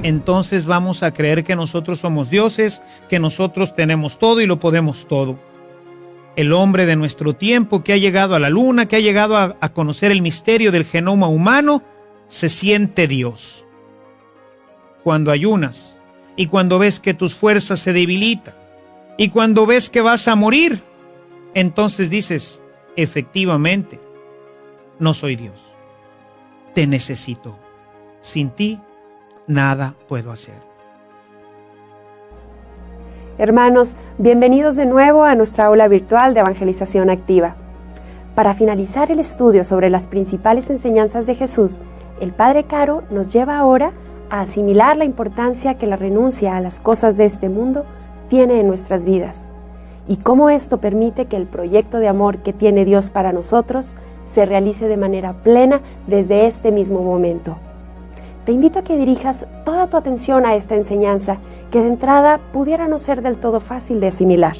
entonces vamos a creer que nosotros somos dioses, que nosotros tenemos todo y lo podemos todo. El hombre de nuestro tiempo que ha llegado a la luna, que ha llegado a conocer el misterio del genoma humano, se siente Dios. Cuando ayunas y cuando ves que tus fuerzas se debilitan y cuando ves que vas a morir, entonces dices, efectivamente, no soy Dios. Te necesito. Sin ti, nada puedo hacer. Hermanos, bienvenidos de nuevo a nuestra aula virtual de Evangelización Activa. Para finalizar el estudio sobre las principales enseñanzas de Jesús, el Padre Caro nos lleva ahora a asimilar la importancia que la renuncia a las cosas de este mundo tiene en nuestras vidas y cómo esto permite que el proyecto de amor que tiene Dios para nosotros se realice de manera plena desde este mismo momento. Te invito a que dirijas toda tu atención a esta enseñanza que de entrada pudiera no ser del todo fácil de asimilar.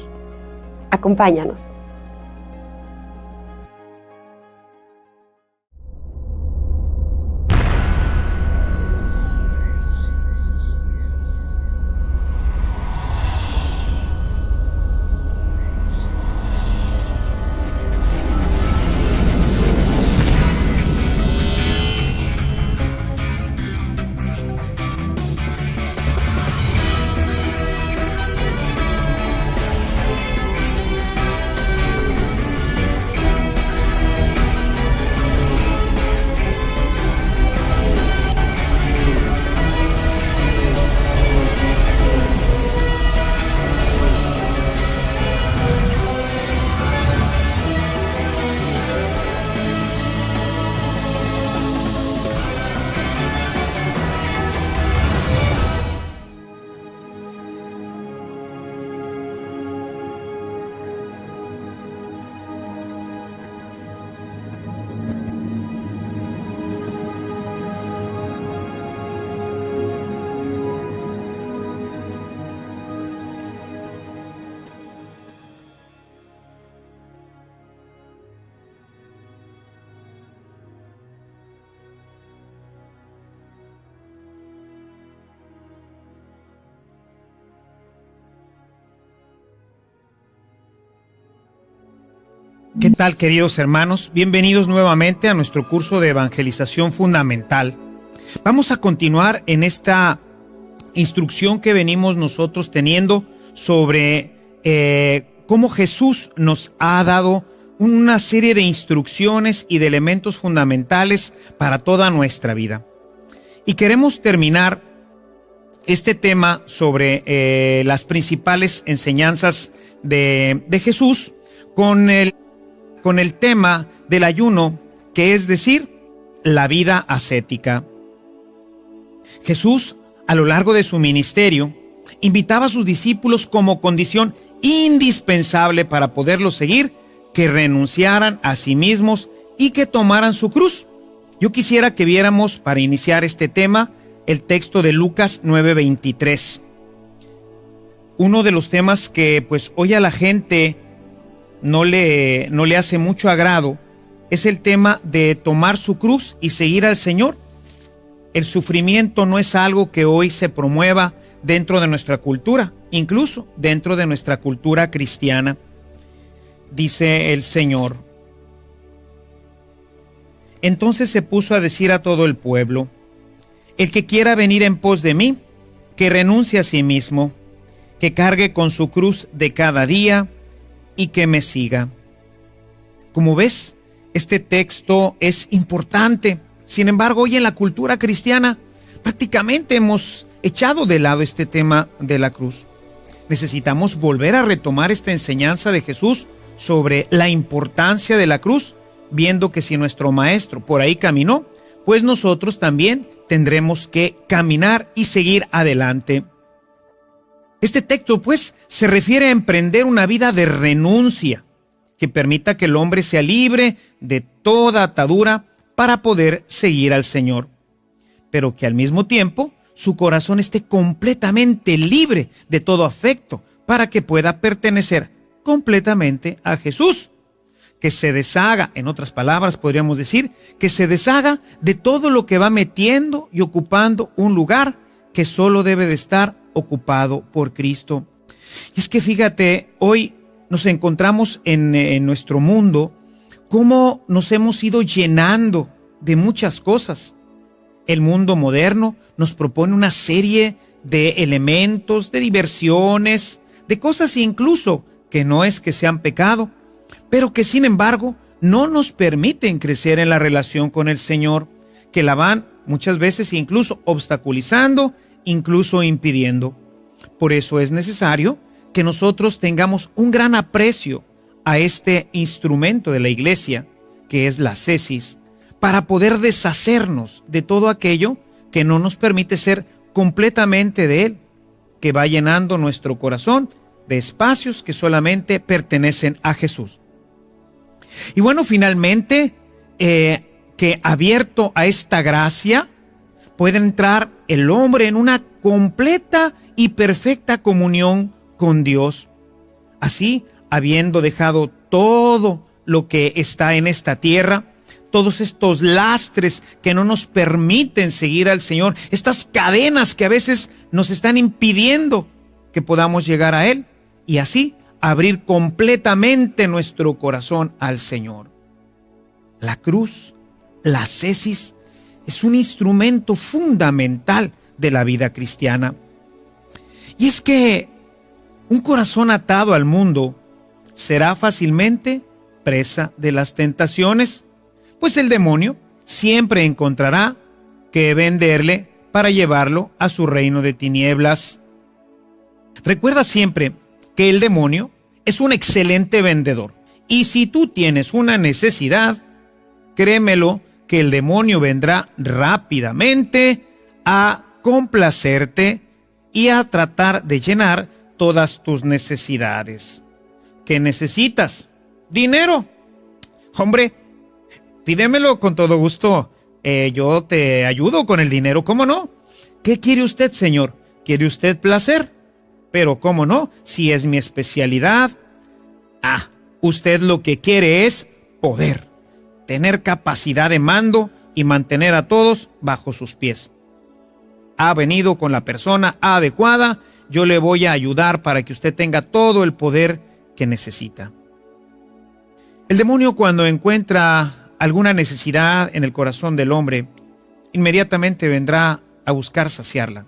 Acompáñanos. ¿Qué tal, queridos hermanos? Bienvenidos nuevamente a nuestro curso de evangelización fundamental. Vamos a continuar en esta instrucción que venimos nosotros teniendo sobre cómo Jesús nos ha dado una serie de instrucciones y de elementos fundamentales para toda nuestra vida. Y queremos terminar este tema sobre las principales enseñanzas de Jesús con el tema del ayuno, que es decir, la vida ascética. Jesús, a lo largo de su ministerio, invitaba a sus discípulos como condición indispensable para poderlos seguir, que renunciaran a sí mismos y que tomaran su cruz. Yo quisiera que viéramos, para iniciar este tema, el texto de Lucas 9:23. Uno de los temas que pues hoy a la gente no le hace mucho agrado es el tema de tomar su cruz y seguir al Señor. El sufrimiento no es algo que hoy se promueva dentro de nuestra cultura, incluso dentro de nuestra cultura cristiana. Dice el Señor: entonces se puso a decir a todo el pueblo: el que quiera venir en pos de mí, que renuncie a sí mismo, que cargue con su cruz de cada día y que me siga. Como ves, este texto es importante. Sin embargo, hoy en la cultura cristiana prácticamente hemos echado de lado este tema de la cruz. Necesitamos volver a retomar esta enseñanza de Jesús sobre la importancia de la cruz, viendo que si nuestro maestro por ahí caminó, pues nosotros también tendremos que caminar y seguir adelante. Este texto, pues, se refiere a emprender una vida de renuncia que permita que el hombre sea libre de toda atadura para poder seguir al Señor, pero que al mismo tiempo su corazón esté completamente libre de todo afecto para que pueda pertenecer completamente a Jesús. Que se deshaga, en otras palabras podríamos decir, que se deshaga de todo lo que va metiendo y ocupando un lugar que solo debe de estar ocupado por Cristo. Y es que fíjate, hoy nos encontramos en nuestro mundo, cómo nos hemos ido llenando de muchas cosas. El mundo moderno nos propone una serie de elementos, de diversiones, de cosas incluso que no es que sean pecado, pero que sin embargo no nos permiten crecer en la relación con el Señor, que la van muchas veces incluso obstaculizando, incluso impidiendo. Por eso es necesario que nosotros tengamos un gran aprecio a este instrumento de la iglesia, que es la ascesis, para poder deshacernos de todo aquello que no nos permite ser completamente de Él, que va llenando nuestro corazón de espacios que solamente pertenecen a Jesús. Y bueno, finalmente, que abierto a esta gracia, puede entrar el hombre en una completa y perfecta comunión con Dios. Así, habiendo dejado todo lo que está en esta tierra, todos estos lastres que no nos permiten seguir al Señor, estas cadenas que a veces nos están impidiendo que podamos llegar a Él, y así abrir completamente nuestro corazón al Señor. La cruz, la ascesis, es un instrumento fundamental de la vida cristiana. Y es que un corazón atado al mundo será fácilmente presa de las tentaciones, pues el demonio siempre encontrará que venderle para llevarlo a su reino de tinieblas. Recuerda siempre que el demonio es un excelente vendedor, y si tú tienes una necesidad, créemelo que el demonio vendrá rápidamente a complacerte y a tratar de llenar todas tus necesidades. ¿Qué necesitas? Dinero. Hombre, pídemelo con todo gusto. Yo te ayudo con el dinero, ¿cómo no? ¿Qué quiere usted, señor? ¿Quiere usted placer? Pero ¿cómo no? Si es mi especialidad. Usted lo que quiere es poder, tener capacidad de mando y mantener a todos bajo sus pies. Ha venido con la persona adecuada, yo le voy a ayudar para que usted tenga todo el poder que necesita. El demonio, cuando encuentra alguna necesidad en el corazón del hombre, inmediatamente vendrá a buscar saciarla.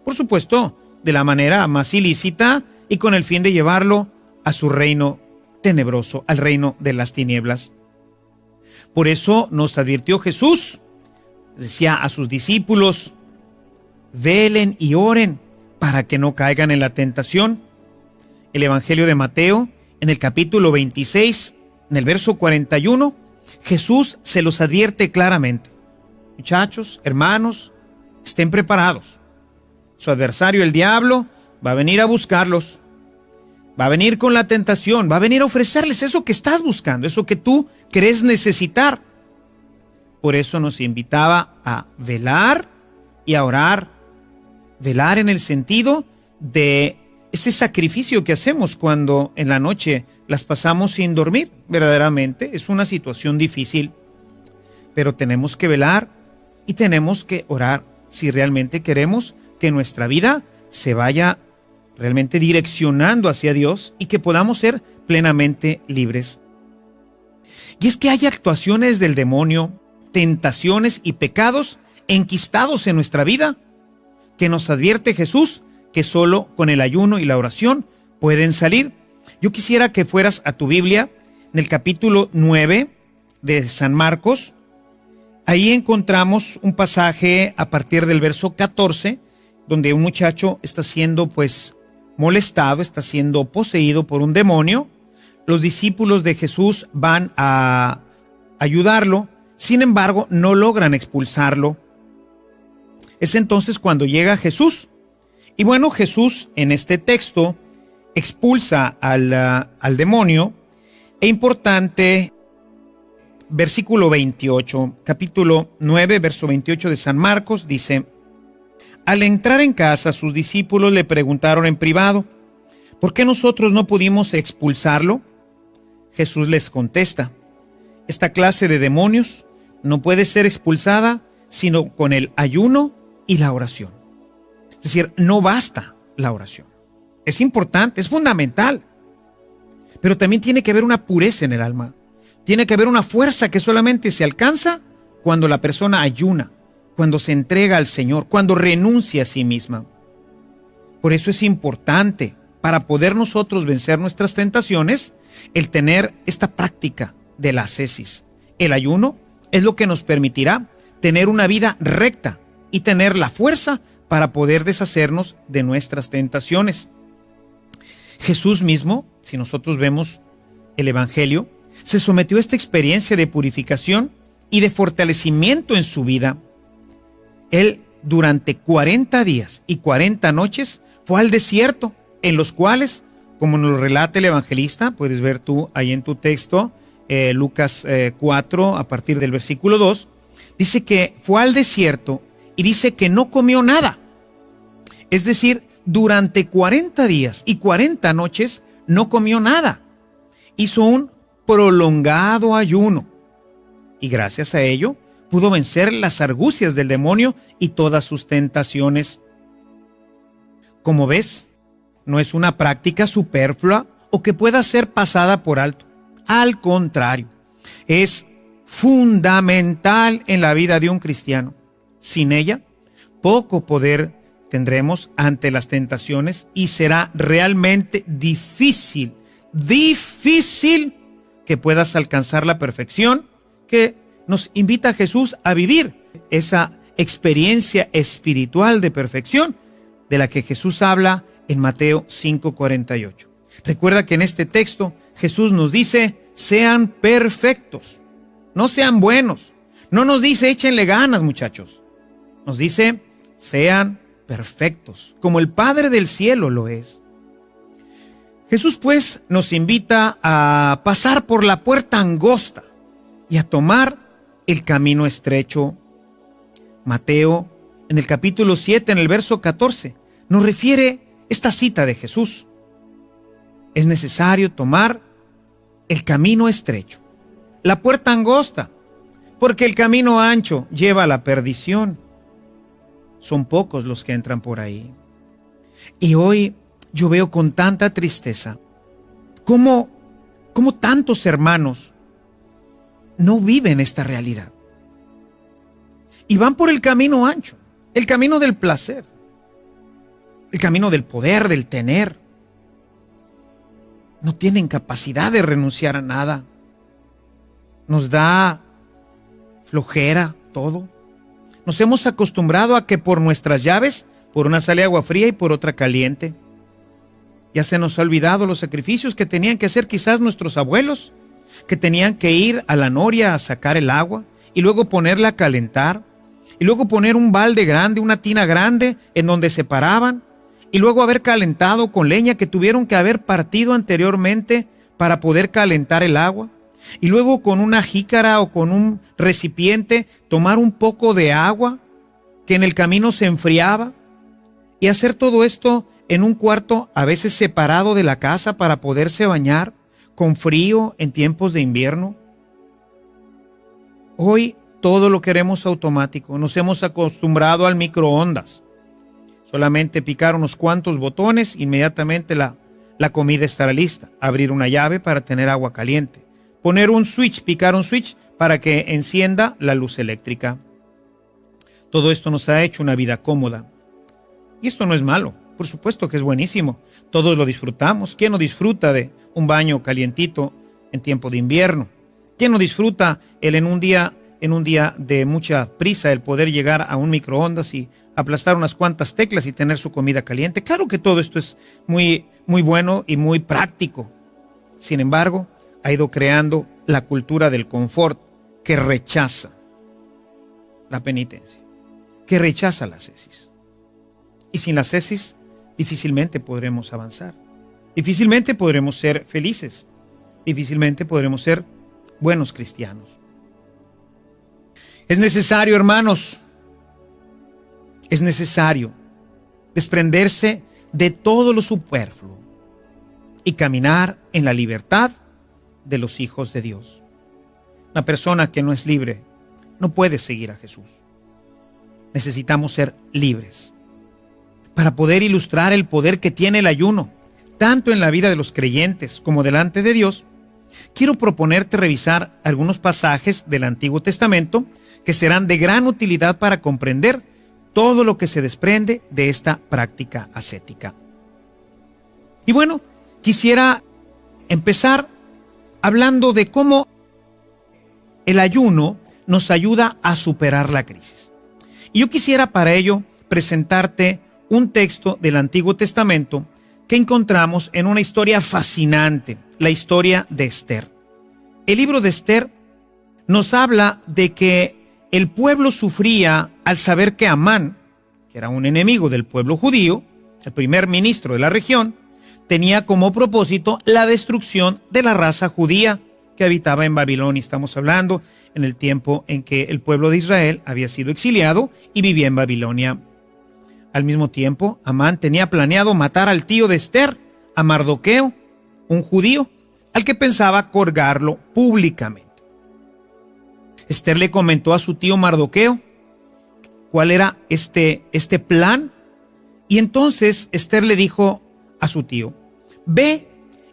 Por supuesto, de la manera más ilícita y con el fin de llevarlo a su reino tenebroso, al reino de las tinieblas. Por eso nos advirtió Jesús, decía a sus discípulos: velen y oren para que no caigan en la tentación. El Evangelio de Mateo, en el capítulo 26, en el verso 41, Jesús se los advierte claramente: muchachos, hermanos, estén preparados. Su adversario, el diablo, va a venir a buscarlos. Va a venir con la tentación, va a venir a ofrecerles eso que estás buscando, eso que tú crees necesitar. Por eso nos invitaba a velar y a orar. Velar en el sentido de ese sacrificio que hacemos cuando en la noche las pasamos sin dormir. Verdaderamente es una situación difícil, pero tenemos que velar y tenemos que orar si realmente queremos que nuestra vida se vaya realmente direccionando hacia Dios y que podamos ser plenamente libres. Y es que hay actuaciones del demonio, tentaciones y pecados enquistados en nuestra vida que nos advierte Jesús que solo con el ayuno y la oración pueden salir. Yo quisiera que fueras a tu Biblia en el capítulo 9 de San Marcos. Ahí encontramos un pasaje a partir del verso 14, donde un muchacho está siendo molestado, está siendo poseído por un demonio. Los discípulos de Jesús van a ayudarlo, sin embargo no logran expulsarlo. Es entonces cuando llega Jesús. Y bueno, Jesús en este texto expulsa al demonio. E importante, versículo 28, capítulo 9, verso 28 de San Marcos, dice: al entrar en casa, sus discípulos le preguntaron en privado: ¿por qué nosotros no pudimos expulsarlo? Jesús les contesta: esta clase de demonios no puede ser expulsada sino con el ayuno y la oración. Es decir, no basta la oración. Es importante, es fundamental. Pero también tiene que haber una pureza en el alma. Tiene que haber una fuerza que solamente se alcanza cuando la persona ayuna, cuando se entrega al Señor, cuando renuncia a sí misma. Por eso es importante, para poder nosotros vencer nuestras tentaciones, el tener esta práctica de la ascesis. El ayuno es lo que nos permitirá tener una vida recta y tener la fuerza para poder deshacernos de nuestras tentaciones. Jesús mismo, si nosotros vemos el Evangelio, se sometió a esta experiencia de purificación y de fortalecimiento en su vida. Él, durante 40 días y 40 noches, fue al desierto, en los cuales, como nos lo relata el evangelista, puedes ver tú ahí en tu texto, Lucas 4, a partir del versículo 2, dice que fue al desierto y dice que no comió nada. Es decir, durante 40 días y 40 noches no comió nada. Hizo un prolongado ayuno y gracias a ello pudo vencer las argucias del demonio y todas sus tentaciones. Como ves, no es una práctica superflua o que pueda ser pasada por alto. Al contrario, es fundamental en la vida de un cristiano. Sin ella, poco poder tendremos ante las tentaciones y será realmente difícil que puedas alcanzar la perfección que nos invita Jesús a vivir, esa experiencia espiritual de perfección de la que Jesús habla en Mateo 5:48. Recuerda que en este texto Jesús nos dice, sean perfectos, no sean buenos. No nos dice, échenle ganas, muchachos. Nos dice, sean perfectos, como el Padre del cielo lo es. Jesús, pues, nos invita a pasar por la puerta angosta y a tomar el camino estrecho. Mateo, en el capítulo 7, en el verso 14, nos refiere esta cita de Jesús. Es necesario tomar el camino estrecho, la puerta angosta, porque el camino ancho lleva a la perdición. Son pocos los que entran por ahí. Y hoy yo veo con tanta tristeza cómo tantos hermanos no viven esta realidad. Y van por el camino ancho, el camino del placer, el camino del poder, del tener. No tienen capacidad de renunciar a nada. Nos da flojera todo. Nos hemos acostumbrado a que por nuestras llaves, por una sale agua fría y por otra caliente. Ya se nos ha olvidado los sacrificios que tenían que hacer quizás nuestros abuelos, que tenían que ir a la noria a sacar el agua y luego ponerla a calentar, y luego poner un balde grande, una tina grande en donde se paraban, y luego haber calentado con leña que tuvieron que haber partido anteriormente para poder calentar el agua, y luego con una jícara o con un recipiente tomar un poco de agua que en el camino se enfriaba, y hacer todo esto en un cuarto a veces separado de la casa para poderse bañar con frío en tiempos de invierno. Hoy todo lo queremos automático, nos hemos acostumbrado al microondas. Solamente picar unos cuantos botones, inmediatamente la comida estará lista. Abrir una llave para tener agua caliente. Poner un switch, picar un switch para que encienda la luz eléctrica. Todo esto nos ha hecho una vida cómoda. Y esto no es malo, por supuesto que es buenísimo. Todos lo disfrutamos. ¿Quién no disfruta de un baño calientito en tiempo de invierno? ¿Quién no disfruta en un día de mucha prisa el poder llegar a un microondas y aplastar unas cuantas teclas y tener su comida caliente? Claro que todo esto es muy, muy bueno y muy práctico. Sin embargo, ha ido creando la cultura del confort que rechaza la penitencia, que rechaza la ascesis. Y sin la ascesis difícilmente podremos avanzar, difícilmente podremos ser felices, difícilmente podremos ser buenos cristianos. Es necesario, hermanos, es necesario desprenderse de todo lo superfluo y caminar en la libertad de los hijos de Dios. Una persona que no es libre no puede seguir a Jesús. Necesitamos ser libres. para poder ilustrar el poder que tiene el ayuno, tanto en la vida de los creyentes como delante de Dios, quiero proponerte revisar algunos pasajes del Antiguo Testamento que serán de gran utilidad para comprender todo lo que se desprende de esta práctica ascética. Y bueno, quisiera empezar hablando de cómo el ayuno nos ayuda a superar la crisis. Y yo quisiera para ello presentarte un texto del Antiguo Testamento que encontramos en una historia fascinante, la historia de Esther. El libro de Esther nos habla de que el pueblo sufría al saber que Amán, que era un enemigo del pueblo judío, el primer ministro de la región, tenía como propósito la destrucción de la raza judía que habitaba en Babilonia. Estamos hablando en el tiempo en que el pueblo de Israel había sido exiliado y vivía en Babilonia. Al mismo tiempo, Amán tenía planeado matar al tío de Esther, a Mardoqueo, un judío, al que pensaba colgarlo públicamente. Esther le comentó a su tío Mardoqueo cuál era este plan, y entonces Esther le dijo a su tío: ve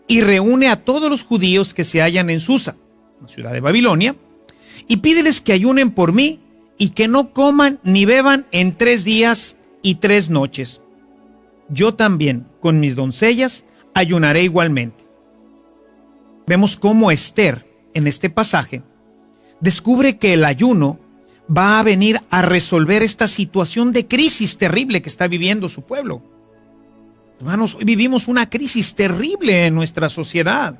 y reúne a todos los judíos que se hallan en Susa, la ciudad de Babilonia, y pídeles que ayunen por mí y que no coman ni beban en 3 días y 3 noches. Yo también, con mis doncellas, ayunaré igualmente. Vemos cómo Esther, en este pasaje, descubre que el ayuno va a venir a resolver esta situación de crisis terrible que está viviendo su pueblo. Hermanos, hoy vivimos una crisis terrible en nuestra sociedad.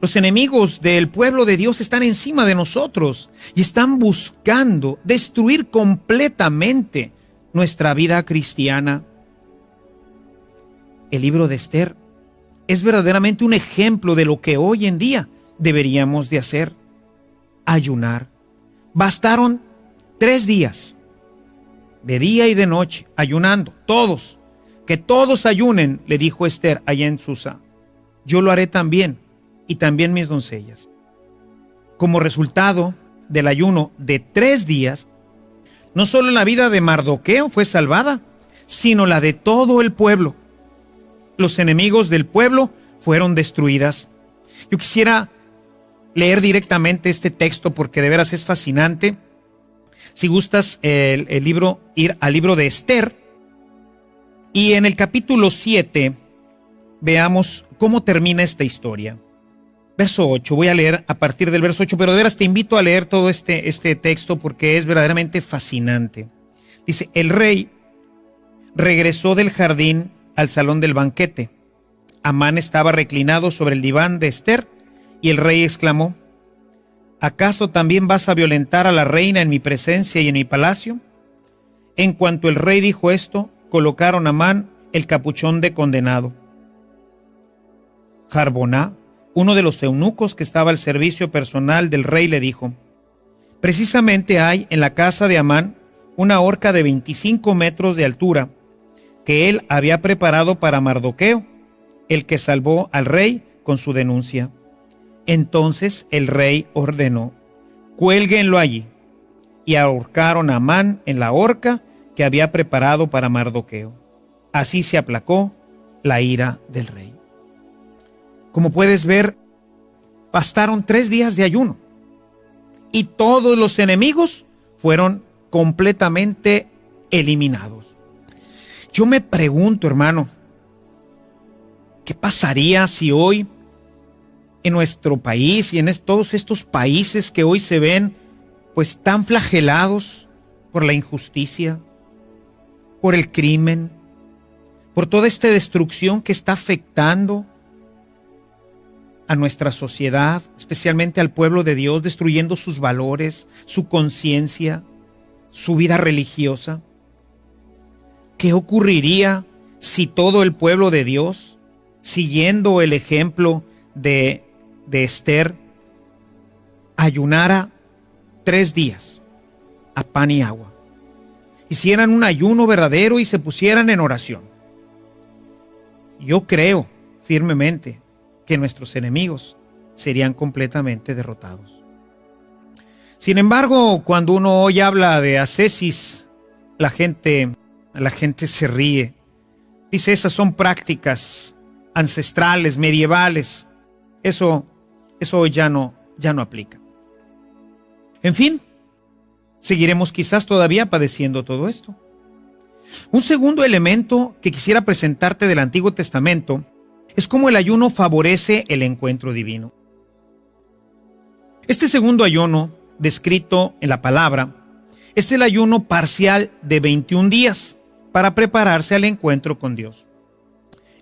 Los enemigos del pueblo de Dios están encima de nosotros y están buscando destruir completamente nuestra vida cristiana. El libro de Esther es verdaderamente un ejemplo de lo que hoy en día deberíamos de hacer: ayunar. Bastaron 3 días, de día y de noche, ayunando, todos. Que todos ayunen, le dijo Esther allá en Susa. Yo lo haré también, y también mis doncellas. Como resultado del ayuno de 3 días, no solo la vida de Mardoqueo fue salvada, sino la de todo el pueblo. Los enemigos del pueblo fueron destruidas. Yo quisiera leer directamente este texto porque de veras es fascinante. Si gustas el libro, ir al libro de Esther, y en el capítulo 7 veamos cómo termina esta historia. Verso 8, voy a leer a partir del verso 8, pero de veras te invito a leer todo este texto porque es verdaderamente fascinante. Dice: el rey regresó del jardín al salón del banquete. Amán estaba reclinado sobre el diván de Esther y el rey exclamó: ¿acaso también vas a violentar a la reina en mi presencia y en mi palacio? En cuanto el rey dijo esto, colocaron a Amán el capuchón de condenado. Jarboná, uno de los eunucos que estaba al servicio personal del rey, le dijo: precisamente hay en la casa de Amán una horca de 25 metros de altura que él había preparado para Mardoqueo, el que salvó al rey con su denuncia. Entonces el rey ordenó: cuélguenlo allí, y ahorcaron a Amán en la horca que había preparado para Mardoqueo. Así se aplacó la ira del rey. Como puedes ver, bastaron 3 días de ayuno y todos los enemigos fueron completamente eliminados. Yo me pregunto, hermano, ¿qué pasaría si hoy en nuestro país y en todos estos países que hoy se ven pues tan flagelados por la injusticia, por el crimen, por toda esta destrucción que está afectando a nuestra sociedad, especialmente al pueblo de Dios, destruyendo sus valores, su conciencia, su vida religiosa? ¿Qué ocurriría si todo el pueblo de Dios, siguiendo el ejemplo de Esther, ayunara 3 días a pan y agua? Hicieran un ayuno verdadero y se pusieran en oración. Yo creo firmemente que nuestros enemigos serían completamente derrotados. Sin embargo, cuando uno hoy habla de ascesis, la gente La gente se ríe. Dice, esas son prácticas ancestrales, medievales. Eso hoy ya no aplica. En fin, seguiremos quizás todavía padeciendo todo esto. Un segundo elemento que quisiera presentarte del Antiguo Testamento es cómo el ayuno favorece el encuentro divino. Este segundo ayuno, descrito en la palabra, es el ayuno parcial de 21 días para prepararse al encuentro con Dios.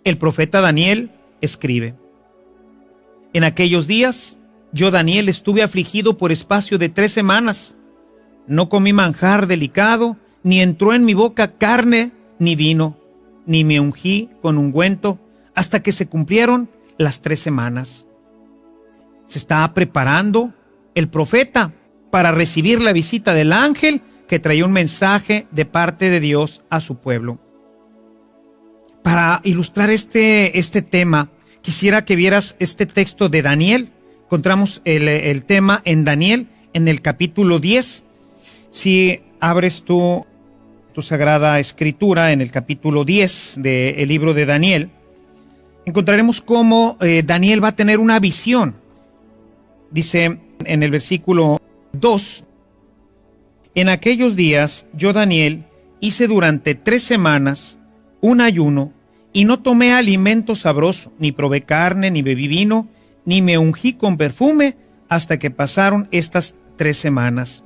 El profeta Daniel escribe: en aquellos días, yo Daniel estuve afligido por espacio de 3 semanas. No comí manjar delicado, ni entró en mi boca carne ni vino, ni me ungí con ungüento, hasta que se cumplieron las 3 semanas. Se está preparando el profeta para recibir la visita del ángel que traía un mensaje de parte de Dios a su pueblo. Para ilustrar este tema, quisiera que vieras este texto de Daniel. Encontramos el tema en Daniel, en el capítulo 10. Si abres tu Sagrada Escritura en el capítulo 10 del libro de Daniel, encontraremos cómo Daniel va a tener una visión. Dice en el versículo 2, en aquellos días yo, Daniel, hice durante 3 semanas un ayuno y no tomé alimento sabroso, ni probé carne, ni bebí vino, ni me ungí con perfume hasta que pasaron estas 3 semanas.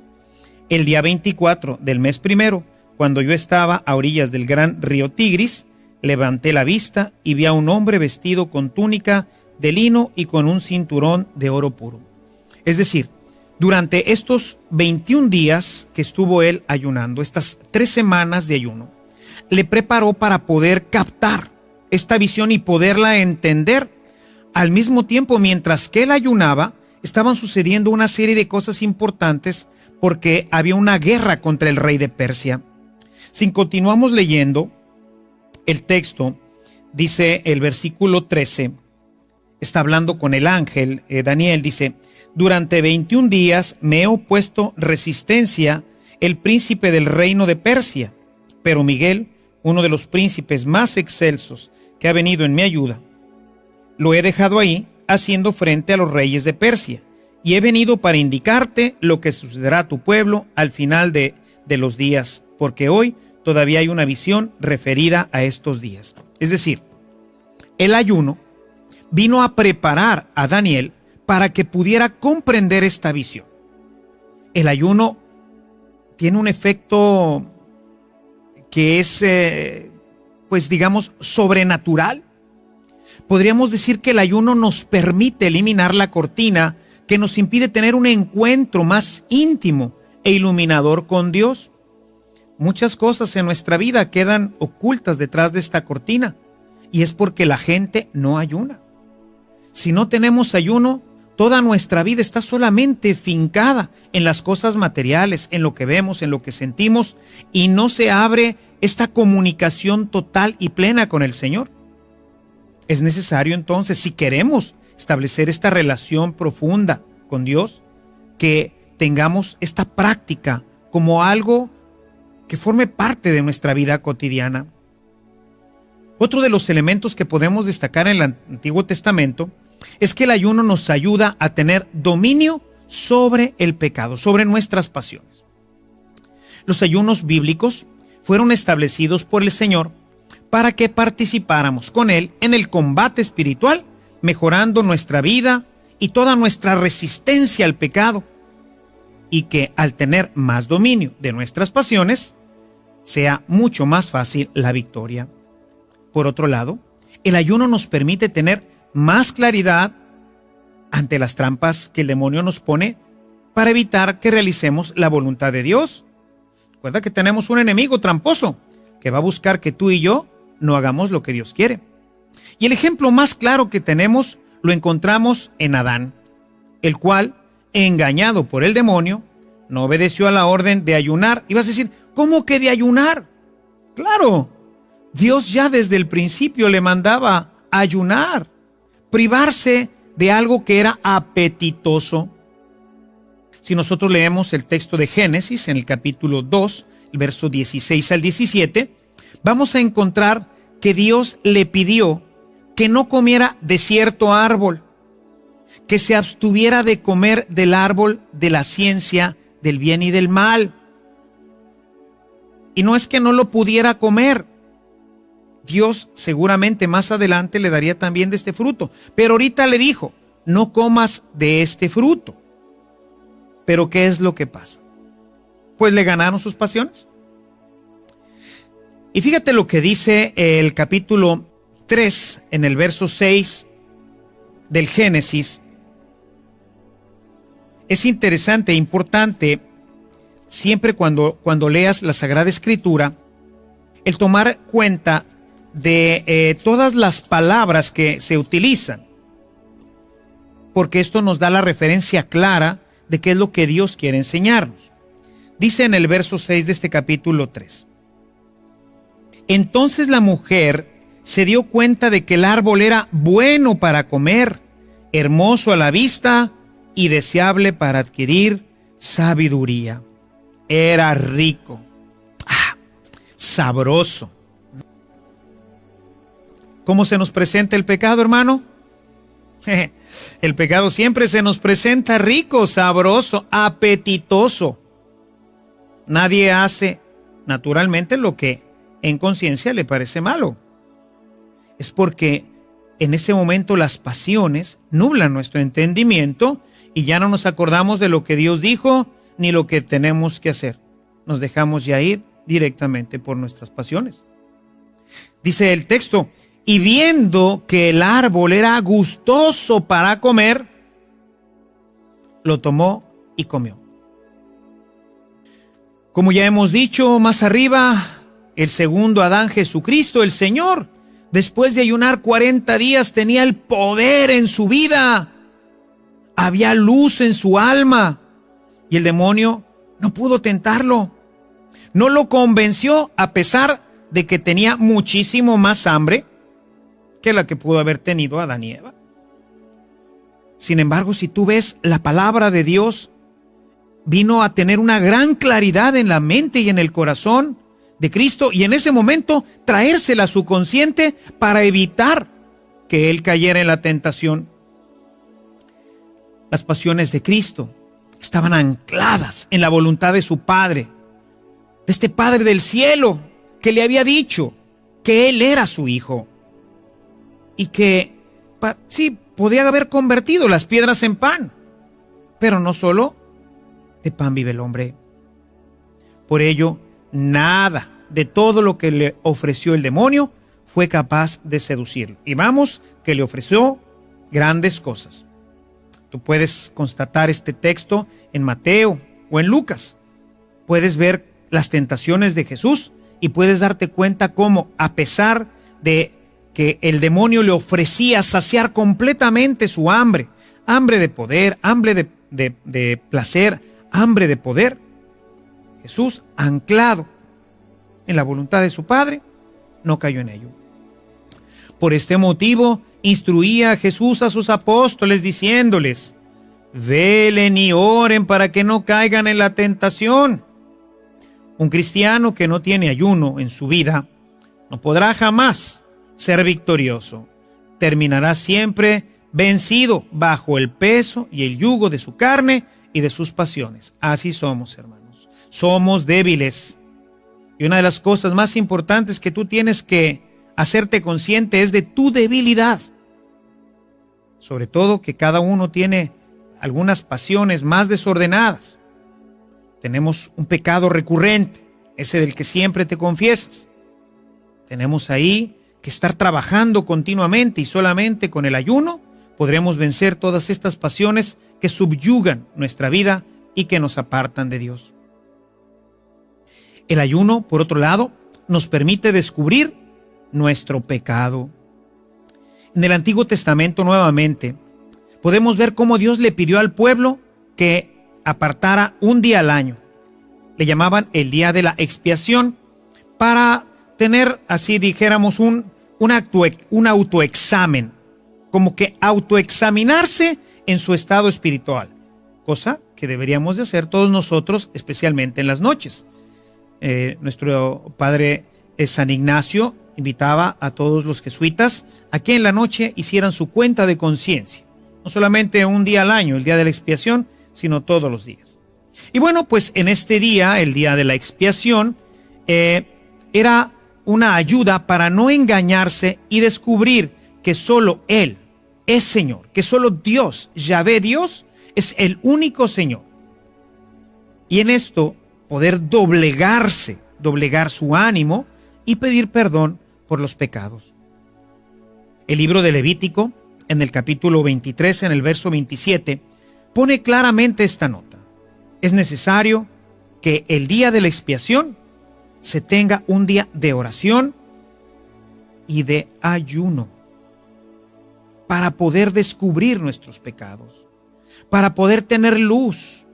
El día 24 del mes primero, cuando yo estaba a orillas del gran río Tigris, levanté la vista y vi a un hombre vestido con túnica de lino y con un cinturón de oro puro. Es decir, durante estos 21 días que estuvo él ayunando, estas 3 semanas de ayuno, le preparó para poder captar esta visión y poderla entender. Al mismo tiempo, mientras que él ayunaba, estaban sucediendo una serie de cosas importantes porque había una guerra contra el rey de Persia. Si continuamos leyendo el texto, dice el versículo 13, está hablando con el ángel, Daniel dice: durante 21 días me he opuesto resistencia el príncipe del reino de Persia, pero Miguel, uno de los príncipes más excelsos que ha venido en mi ayuda, lo he dejado ahí haciendo frente a los reyes de Persia, y he venido para indicarte lo que sucederá a tu pueblo al final de los días, porque hoy todavía hay una visión referida a estos días. Es decir, el ayuno vino a preparar a Daniel para que pudiera comprender esta visión. El ayuno tiene un efecto que es, pues digamos, sobrenatural. Podríamos decir que el ayuno nos permite eliminar la cortina que nos impide tener un encuentro más íntimo e iluminador con Dios. Muchas cosas en nuestra vida quedan ocultas detrás de esta cortina, y es porque la gente no ayuna. Si no tenemos ayuno, toda nuestra vida está solamente fincada en las cosas materiales, en lo que vemos, en lo que sentimos, y no se abre esta comunicación total y plena con el Señor. Es necesario entonces, si queremos establecer esta relación profunda con Dios, que tengamos esta práctica como algo que forme parte de nuestra vida cotidiana. Otro de los elementos que podemos destacar en el Antiguo Testamento es que el ayuno nos ayuda a tener dominio sobre el pecado, sobre nuestras pasiones. Los ayunos bíblicos fueron establecidos por el Señor para que participáramos con Él en el combate espiritual, mejorando nuestra vida y toda nuestra resistencia al pecado, y que al tener más dominio de nuestras pasiones, sea mucho más fácil la victoria. Por otro lado, el ayuno nos permite tener más claridad ante las trampas que el demonio nos pone para evitar que realicemos la voluntad de Dios. Recuerda que tenemos un enemigo tramposo que va a buscar que tú y yo no hagamos lo que Dios quiere. Y el ejemplo más claro que tenemos lo encontramos en Adán, el cual, engañado por el demonio, no obedeció a la orden de ayunar. Y vas a decir, ¿cómo que de ayunar? Claro, Dios ya desde el principio le mandaba ayunar, privarse de algo que era apetitoso. Si nosotros leemos el texto de Génesis en el capítulo 2, el verso 16 al 17, vamos a encontrar que Dios le pidió que no comiera de cierto árbol, que se abstuviera de comer del árbol de la ciencia del bien y del mal. Y no es que no lo pudiera comer. Dios seguramente más adelante le daría también de este fruto. Pero ahorita le dijo, no comas de este fruto. Pero ¿qué es lo que pasa? Pues le ganaron sus pasiones. Y fíjate lo que dice el capítulo 3, en el verso 6 del Génesis. Es interesante e importante, siempre cuando leas la Sagrada Escritura, el tomar cuenta de todas las palabras que se utilizan, porque esto nos da la referencia clara de qué es lo que Dios quiere enseñarnos. Dice en el verso 6 de este capítulo 3. Entonces la mujer se dio cuenta de que el árbol era bueno para comer, hermoso a la vista y deseable para adquirir sabiduría. Era rico, sabroso. ¿Cómo se nos presenta el pecado, hermano? El pecado siempre se nos presenta rico, sabroso, apetitoso. Nadie hace naturalmente lo que en conciencia le parece malo. Es porque en ese momento las pasiones nublan nuestro entendimiento y ya no nos acordamos de lo que Dios dijo ni lo que tenemos que hacer. Nos dejamos ya ir directamente por nuestras pasiones. Dice el texto, y viendo que el árbol era gustoso para comer, lo tomó y comió. Como ya hemos dicho más arriba, el segundo Adán, Jesucristo, el Señor, después de ayunar 40 días, tenía el poder en su vida. Había luz en su alma. Y el demonio no pudo tentarlo. No lo convenció a pesar de que tenía muchísimo más hambre que la que pudo haber tenido Adán y Eva. Sin embargo, si tú ves, la palabra de Dios vino a tener una gran claridad en la mente y en el corazón de Cristo, y en ese momento traérsela a su consciente para evitar que él cayera en la tentación. Las pasiones de Cristo estaban ancladas en la voluntad de su Padre, de este Padre del cielo que le había dicho que él era su Hijo y que sí, podía haber convertido las piedras en pan, pero no solo de pan vive el hombre. Por ello, nada de todo lo que le ofreció el demonio fue capaz de seducirlo. Y vamos, que le ofreció grandes cosas. Tú puedes constatar este texto en Mateo o en Lucas. Puedes ver las tentaciones de Jesús y puedes darte cuenta cómo, a pesar de que el demonio le ofrecía saciar completamente su hambre, hambre de poder, hambre de placer, hambre de poder, Jesús, anclado en la voluntad de su Padre, no cayó en ello. Por este motivo, instruía a Jesús a sus apóstoles diciéndoles, velen y oren para que no caigan en la tentación. Un cristiano que no tiene ayuno en su vida no podrá jamás ser victorioso. Terminará siempre vencido bajo el peso y el yugo de su carne y de sus pasiones. Así somos, hermanos. Somos débiles. Y una de las cosas más importantes que tú tienes que hacerte consciente es de tu debilidad. Sobre todo que cada uno tiene algunas pasiones más desordenadas. Tenemos un pecado recurrente, ese del que siempre te confiesas. Tenemos ahí que estar trabajando continuamente, y solamente con el ayuno podremos vencer todas estas pasiones que subyugan nuestra vida y que nos apartan de Dios. El ayuno, por otro lado, nos permite descubrir nuestro pecado. En el Antiguo Testamento, nuevamente, podemos ver cómo Dios le pidió al pueblo que apartara un día al año. Le llamaban el día de la expiación, para tener, así dijéramos, un autoexamen, como que autoexaminarse en su estado espiritual, cosa que deberíamos de hacer todos nosotros, especialmente en las noches. Nuestro padre San Ignacio invitaba a todos los jesuitas a que en la noche hicieran su cuenta de conciencia. No solamente un día al año, el día de la expiación, sino todos los días. Y bueno, pues en este día, el día de la expiación, era una ayuda para no engañarse y descubrir que solo Él es Señor, que solo Dios, Yahvé Dios, es el único Señor. Y en esto poder doblegar su ánimo y pedir perdón por los pecados. El libro de Levítico, en el capítulo 23, en el verso 27, pone claramente esta nota. Es necesario que el día de la expiación se tenga un día de oración y de ayuno para poder descubrir nuestros pecados, para poder tener luz.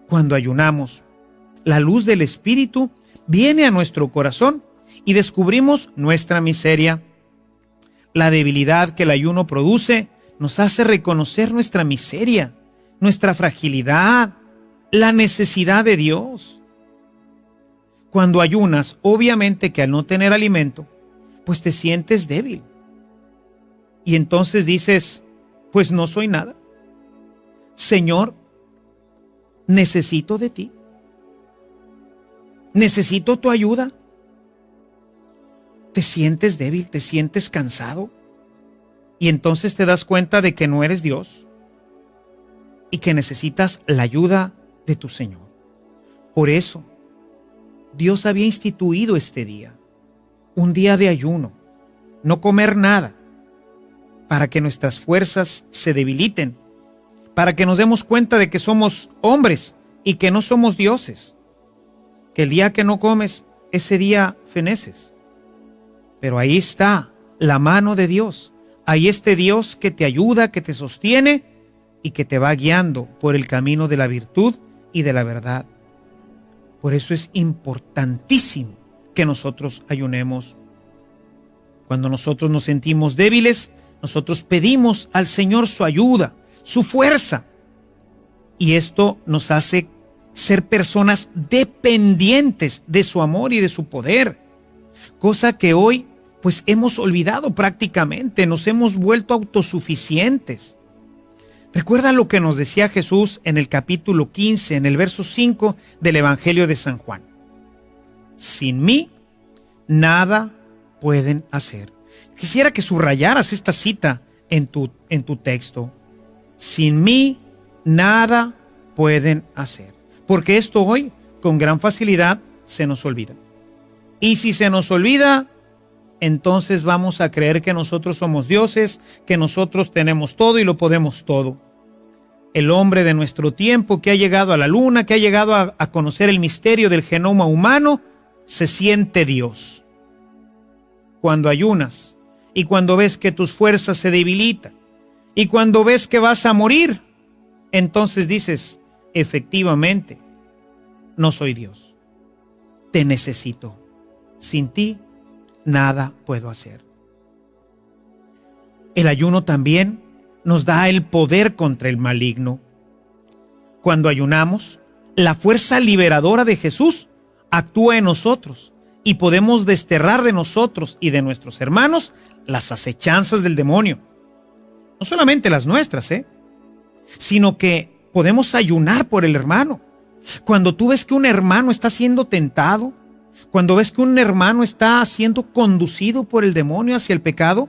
Cuando ayunamos, la luz del Espíritu viene a nuestro corazón y descubrimos nuestra miseria. La debilidad que el ayuno produce nos hace reconocer nuestra miseria, nuestra fragilidad, la necesidad de Dios. Cuando ayunas, obviamente que al no tener alimento, pues te sientes débil. Y entonces dices, pues no soy nada. Señor, necesito de ti. Necesito tu ayuda. Te sientes débil, te sientes cansado. Y entonces te das cuenta de que no eres Dios y que necesitas la ayuda de tu Señor. Por eso, Dios había instituido este día, un día de ayuno, no comer nada, para que nuestras fuerzas se debiliten, para que nos demos cuenta de que somos hombres y que no somos dioses, que el día que no comes, ese día feneces. Pero ahí está la mano de Dios, ahí está Dios que te ayuda, que te sostiene y que te va guiando por el camino de la virtud y de la verdad. Por eso es importantísimo que nosotros ayunemos. Cuando nosotros nos sentimos débiles, nosotros pedimos al Señor su ayuda, su fuerza. Y esto nos hace ser personas dependientes de su amor y de su poder. Cosa que hoy pues hemos olvidado prácticamente, nos hemos vuelto autosuficientes. Recuerda lo que nos decía Jesús en el capítulo 15, en el verso 5 del Evangelio de San Juan. Sin mí, nada pueden hacer. Quisiera que subrayaras esta cita en tu texto. Sin mí, nada pueden hacer. Porque esto hoy, con gran facilidad, se nos olvida. Y si se nos olvida, entonces vamos a creer que nosotros somos dioses, que nosotros tenemos todo y lo podemos todo. El hombre de nuestro tiempo que ha llegado a la luna, que ha llegado a conocer el misterio del genoma humano, se siente Dios. Cuando ayunas y cuando ves que tus fuerzas se debilitan y cuando ves que vas a morir, entonces dices, efectivamente, no soy Dios. Te necesito. Sin ti, nada puedo hacer. El ayuno también nos da el poder contra el maligno. Cuando ayunamos, la fuerza liberadora de Jesús actúa en nosotros y podemos desterrar de nosotros y de nuestros hermanos las acechanzas del demonio. No solamente las nuestras, sino que podemos ayunar por el hermano. Cuando tú ves que un hermano está siendo tentado, cuando ves que un hermano está siendo conducido por el demonio hacia el pecado,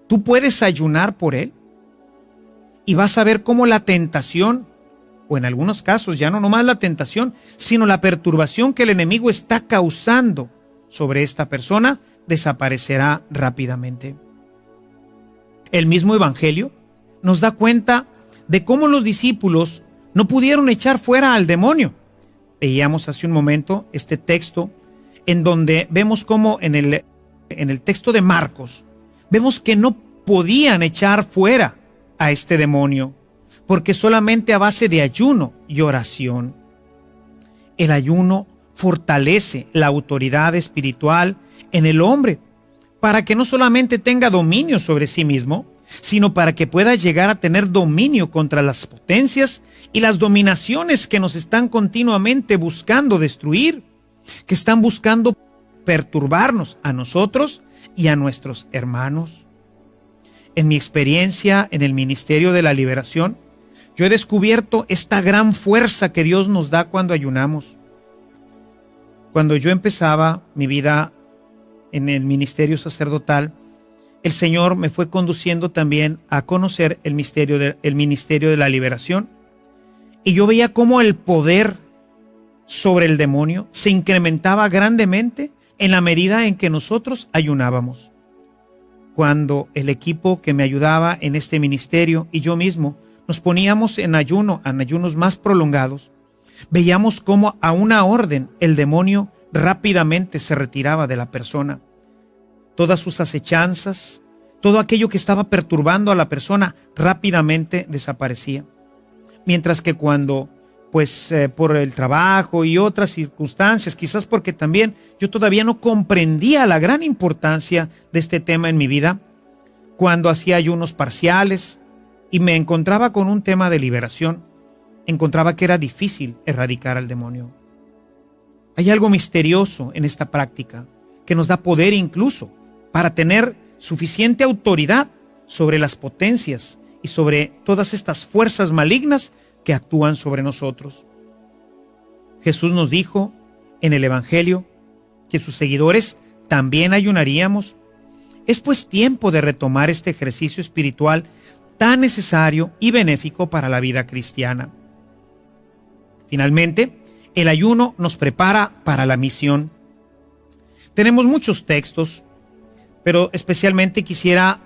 tú puedes ayunar por él y vas a ver cómo la tentación, o en algunos casos ya no nomás la tentación, sino la perturbación que el enemigo está causando sobre esta persona, desaparecerá rápidamente. El mismo Evangelio nos da cuenta de cómo los discípulos no pudieron echar fuera al demonio. Veíamos hace un momento este texto en donde vemos cómo en el texto de Marcos, vemos que no podían echar fuera a este demonio, porque solamente a base de ayuno y oración. El ayuno fortalece la autoridad espiritual en el hombre, para que no solamente tenga dominio sobre sí mismo, sino para que pueda llegar a tener dominio contra las potencias y las dominaciones que nos están continuamente buscando destruir, que están buscando perturbarnos a nosotros y a nuestros hermanos. En mi experiencia en el ministerio de la liberación, yo he descubierto esta gran fuerza que Dios nos da cuando ayunamos. Cuando yo empezaba mi vida en el ministerio sacerdotal, el Señor me fue conduciendo también a conocer el ministerio de la liberación. Y yo veía cómo el poder sobre el demonio se incrementaba grandemente en la medida en que nosotros ayunábamos. Cuando el equipo que me ayudaba en este ministerio y yo mismo nos poníamos en ayunos más prolongados, veíamos cómo a una orden el demonio rápidamente se retiraba de la persona. Todas sus acechanzas, todo aquello que estaba perturbando a la persona rápidamente desaparecía. Mientras que cuando, por el trabajo y otras circunstancias, quizás porque también yo todavía no comprendía la gran importancia de este tema en mi vida, cuando hacía ayunos parciales y me encontraba con un tema de liberación, encontraba que era difícil erradicar al demonio. Hay algo misterioso en esta práctica que nos da poder incluso para tener suficiente autoridad sobre las potencias y sobre todas estas fuerzas malignas que actúan sobre nosotros. Jesús nos dijo en el Evangelio que sus seguidores también ayunaríamos. Es pues tiempo de retomar este ejercicio espiritual tan necesario y benéfico para la vida cristiana. Finalmente, el ayuno nos prepara para la misión. Tenemos muchos textos, pero especialmente quisiera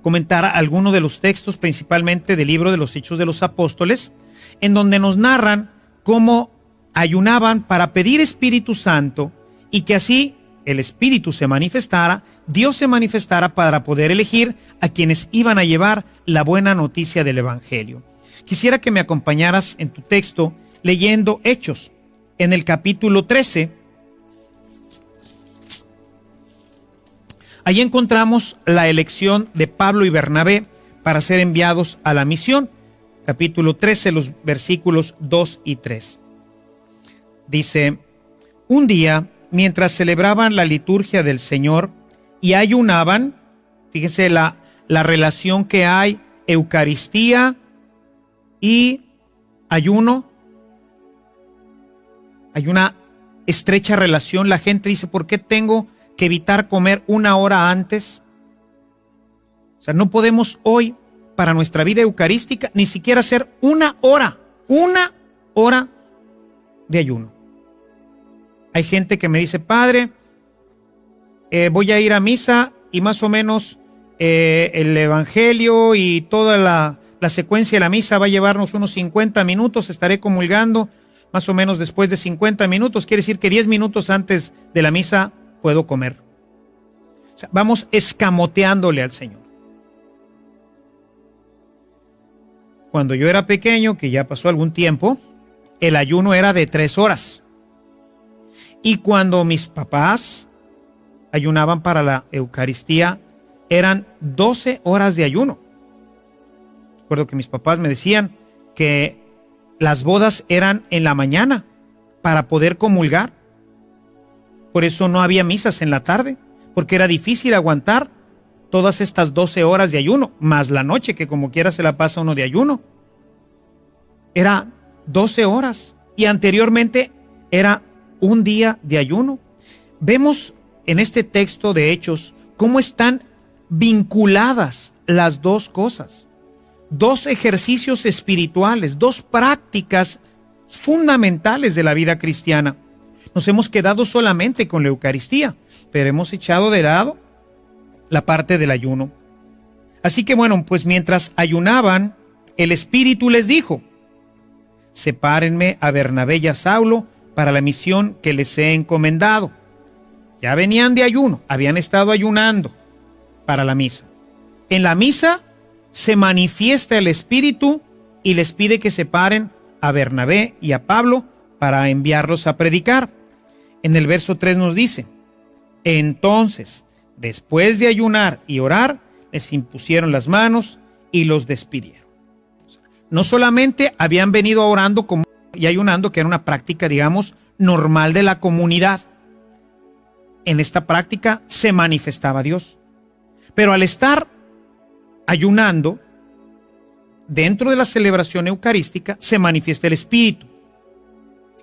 comentar algunos de los textos, principalmente del libro de los Hechos de los Apóstoles, en donde nos narran cómo ayunaban para pedir Espíritu Santo y que así el Espíritu se manifestara, Dios se manifestara para poder elegir a quienes iban a llevar la buena noticia del Evangelio. Quisiera que me acompañaras en tu texto leyendo Hechos, en el capítulo 13. Allí encontramos la elección de Pablo y Bernabé para ser enviados a la misión. Capítulo 13, los versículos 2 y 3. Dice: un día, mientras celebraban la liturgia del Señor y ayunaban, fíjense la relación que hay, Eucaristía y ayuno. Hay una estrecha relación. La gente dice: ¿por qué tengo que evitar comer una hora antes? O sea, no podemos hoy, para nuestra vida eucarística, ni siquiera hacer una hora de ayuno. Hay gente que me dice: padre, voy a ir a misa y más o menos el Evangelio y toda la secuencia de la misa va a llevarnos unos 50 minutos, estaré comulgando más o menos después de 50 minutos, quiere decir que 10 minutos antes de la misa puedo comer. O sea, vamos escamoteándole al Señor. Cuando yo era pequeño, que ya pasó algún tiempo, el ayuno era de 3 horas. Y cuando mis papás ayunaban para la Eucaristía, eran 12 horas de ayuno. Recuerdo que mis papás me decían que las bodas eran en la mañana para poder comulgar. Por eso no había misas en la tarde, porque era difícil aguantar todas estas 12 horas de ayuno, más la noche, que como quiera se la pasa uno de ayuno. Era 12 horas y anteriormente era un día de ayuno. Vemos en este texto de Hechos cómo están vinculadas las dos cosas. Dos ejercicios espirituales, dos prácticas fundamentales de la vida cristiana. Nos hemos quedado solamente con la Eucaristía, pero hemos echado de lado la parte del ayuno. Así que bueno, pues mientras ayunaban, el Espíritu les dijo: sepárenme a Bernabé y a Saulo para la misión que les he encomendado. Ya venían de ayuno, habían estado ayunando para la misa. En la misa se manifiesta el Espíritu y les pide que separen a Bernabé y a Pablo para enviarlos a predicar. En el verso 3 nos dice: entonces, después de ayunar y orar, les impusieron las manos y los despidieron. No solamente habían venido orando y ayunando, que era una práctica, digamos, normal de la comunidad, en esta práctica se manifestaba Dios. Pero al estar ayunando, dentro de la celebración eucarística, se manifiesta el Espíritu.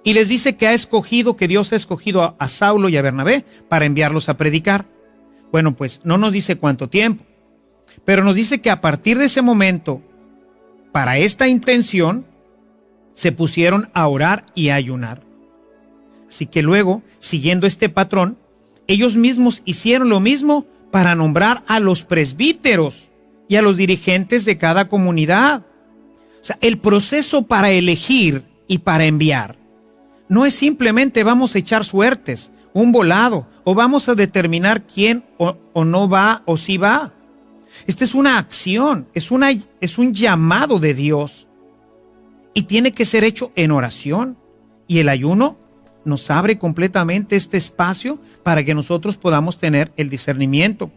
Y les dice que Dios ha escogido a Saulo y a Bernabé para enviarlos a predicar. Bueno, pues no nos dice cuánto tiempo, pero nos dice que a partir de ese momento, para esta intención, se pusieron a orar y a ayunar. Así que luego, siguiendo este patrón, ellos mismos hicieron lo mismo para nombrar a los presbíteros y a los dirigentes de cada comunidad. O sea, el proceso para elegir y para enviar no es simplemente vamos a echar suertes, un volado, o vamos a determinar quién o no va o sí va. Esta es una acción, es un llamado de Dios y tiene que ser hecho en oración. Y el ayuno nos abre completamente este espacio para que nosotros podamos tener el discernimiento.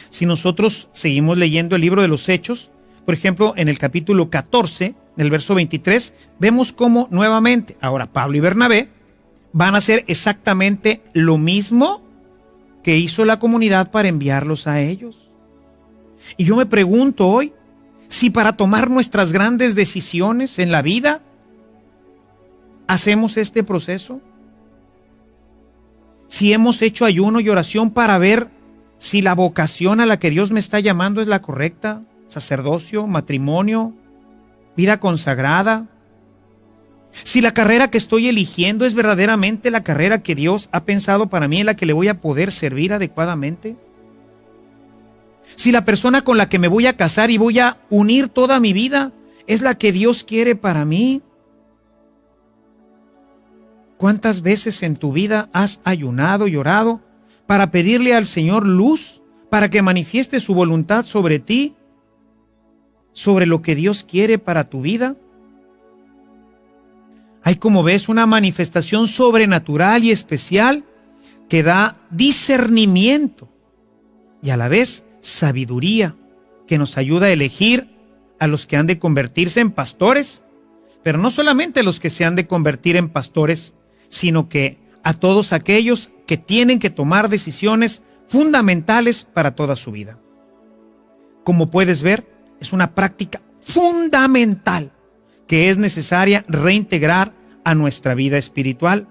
Si nosotros seguimos leyendo el libro de los Hechos, por ejemplo, en el capítulo 14, del verso 23, vemos cómo nuevamente, ahora Pablo y Bernabé van a hacer exactamente lo mismo que hizo la comunidad para enviarlos a ellos. Y yo me pregunto hoy, si para tomar nuestras grandes decisiones en la vida, hacemos este proceso. Si hemos hecho ayuno y oración para ver si la vocación a la que Dios me está llamando es la correcta, sacerdocio, matrimonio, vida consagrada. Si la carrera que estoy eligiendo es verdaderamente la carrera que Dios ha pensado para mí, en la que le voy a poder servir adecuadamente. Si la persona con la que me voy a casar y voy a unir toda mi vida es la que Dios quiere para mí. ¿Cuántas veces en tu vida has ayunado y orado para pedirle al Señor luz, para que manifieste su voluntad sobre ti, sobre lo que Dios quiere para tu vida? Hay, como ves, una manifestación sobrenatural y especial que da discernimiento y a la vez sabiduría, que nos ayuda a elegir a los que han de convertirse en pastores, pero no solamente los que se han de convertir en pastores, sino que a todos aquellos que tienen que tomar decisiones fundamentales para toda su vida. Como puedes ver, es una práctica fundamental que es necesaria reintegrar a nuestra vida espiritual.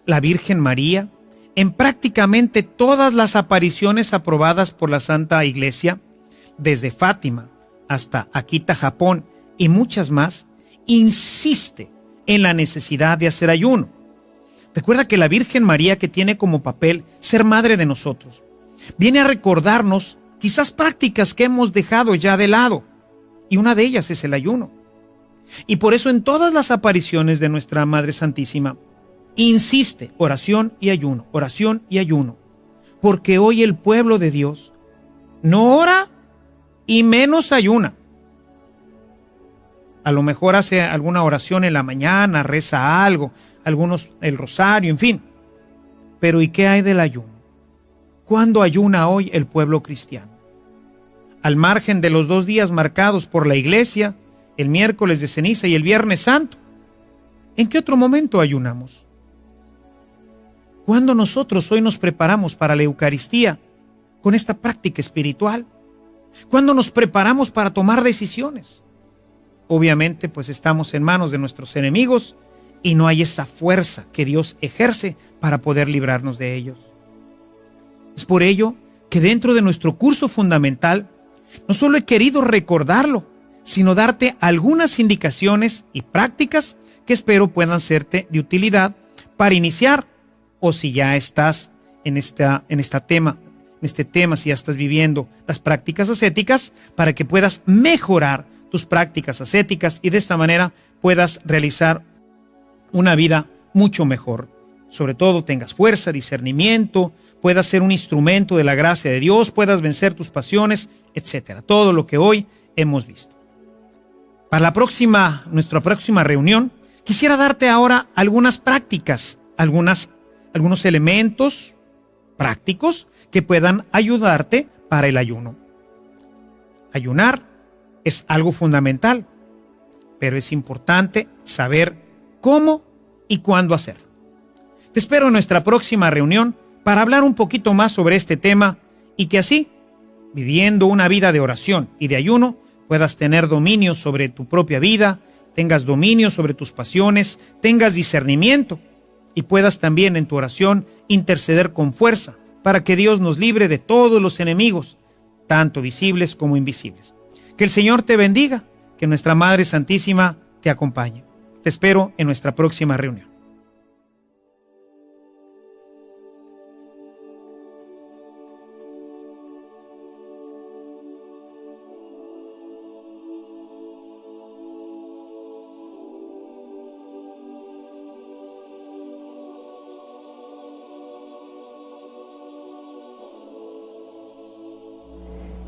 La Virgen María, en prácticamente todas las apariciones aprobadas por la Santa Iglesia, desde Fátima hasta Akita, Japón y muchas más, insiste en la necesidad de hacer ayuno. Recuerda que la Virgen María, que tiene como papel ser madre de nosotros, viene a recordarnos quizás prácticas que hemos dejado ya de lado, y una de ellas es el ayuno. Y por eso en todas las apariciones de nuestra Madre Santísima insiste oración y ayuno, porque hoy el pueblo de Dios no ora y menos ayuna. A lo mejor hace alguna oración en la mañana, reza algo, algunos el rosario, en fin. Pero ¿y qué hay del ayuno? ¿Cuándo ayuna hoy el pueblo cristiano? Al margen de los 2 días marcados por la Iglesia, el miércoles de ceniza y el viernes santo, ¿en qué otro momento ayunamos? ¿Cuándo nosotros hoy nos preparamos para la Eucaristía con esta práctica espiritual? ¿Cuándo nos preparamos para tomar decisiones? Obviamente, pues estamos en manos de nuestros enemigos y no hay esa fuerza que Dios ejerce para poder librarnos de ellos. Es por ello que dentro de nuestro curso fundamental no solo he querido recordarlo, sino darte algunas indicaciones y prácticas que espero puedan serte de utilidad para iniciar, o si ya estás en este tema, si ya estás viviendo las prácticas ascéticas, para que puedas mejorar tus prácticas ascéticas y de esta manera puedas realizar una vida mucho mejor. Sobre todo tengas fuerza, discernimiento, puedas ser un instrumento de la gracia de Dios, puedas vencer tus pasiones, etcétera. Todo lo que hoy hemos visto. Para nuestra próxima reunión, quisiera darte ahora algunas prácticas, algunos elementos prácticos que puedan ayudarte para el ayuno. Ayunar es algo fundamental, pero es importante saber cómo y cuándo hacerlo. Te espero en nuestra próxima reunión para hablar un poquito más sobre este tema y que así, viviendo una vida de oración y de ayuno, puedas tener dominio sobre tu propia vida, tengas dominio sobre tus pasiones, tengas discernimiento y puedas también en tu oración interceder con fuerza para que Dios nos libre de todos los enemigos, tanto visibles como invisibles. Que el Señor te bendiga, que nuestra Madre Santísima te acompañe. Te espero en nuestra próxima reunión.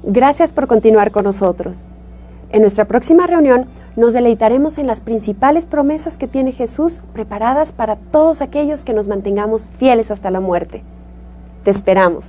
Gracias por continuar con nosotros. En nuestra próxima reunión nos deleitaremos en las principales promesas que tiene Jesús preparadas para todos aquellos que nos mantengamos fieles hasta la muerte. Te esperamos.